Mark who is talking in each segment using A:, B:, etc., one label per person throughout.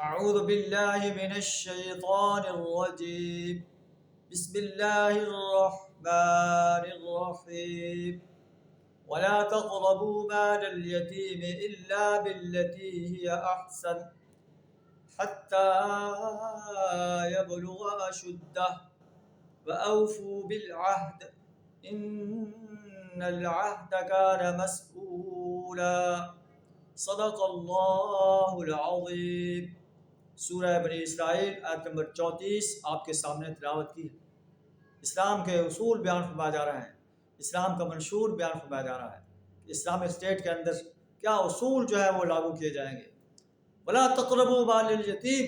A: اعوذ باللہ من الشیطان الرجیم بسم اللہ الرحمن الرحیم ولا تقربوا مال اليتيم إلا بالتي هي أحسن حتى يبلغ أشده وأوفوا بالعهد إن العهد كان مسؤولا صدق اللہ العظیم۔ سورہ بنی اسرائیل آیت نمبر 34 آپ کے سامنے تلاوت کی ہے۔ اسلام کے اصول بیان فرمایا جا رہا ہے، اسلام کا منشور بیان فرمایا جا رہا ہے کہ اسلامک اسٹیٹ کے اندر کیا اصول جو ہے وہ لاگو کیے جائیں گے۔ ولا تقربوا مال الیتیم،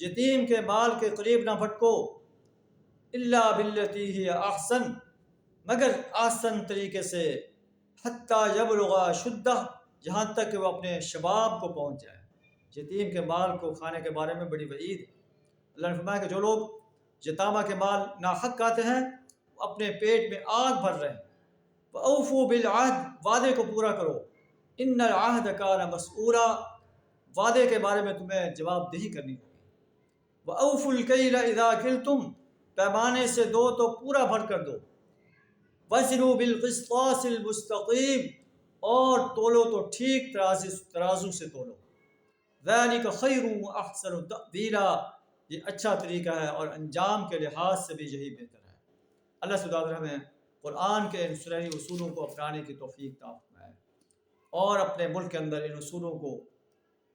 A: یتیم کے مال کے قریب نہ پھٹکو، الا باللتی ہی احسن، مگر آسن طریقے سے، حتی یبلغ اشدہ، جہاں تک کہ وہ اپنے شباب کو پہنچ جائے۔ یتیم کے مال کو کھانے کے بارے میں بڑی وعید ہے۔ اللہ نے فرمایا کہ جو لوگ یتامہ کے مال ناحق کھاتے ہیں وہ اپنے پیٹ میں آگ بھر رہے ہیں۔ وَأَوْفُوا بِالْعَهْدِ، وعدے کو پورا کرو۔ إِنَّ الْعَهْدَ كَانَ مَسْئُولًا، وعدے کے بارے میں تمہیں جواب دہی کرنی ہوگی۔ وَأَوْفُوا الْكَيْلَ إِذَا كِلْتُمْ، پیمانے سے دو تو پورا بھر کر دو۔ وَزِنُوا بِالْقِسْطَاسِ الْمُسْتَقِيمِ، اور تولو تو ٹھیک ترازو سے تولو۔ ذَلِكَ خَيْرٌ وَأَحْسَنُ تَأْوِيلًا، یہ اچھا طریقہ ہے اور انجام کے لحاظ سے بھی یہی بہتر ہے۔ اللہ سبحانہ وتعالی ہمیں قرآن کے ان سنہری اصولوں کو اپنانے کی توفیق عطا فرمائے اور اپنے ملک کے اندر ان اصولوں کو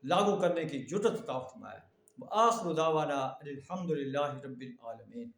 A: لاگو کرنے کی جرأت عطا فرمائے۔ وآخر دعوانا الحمد للہ رب العالمین۔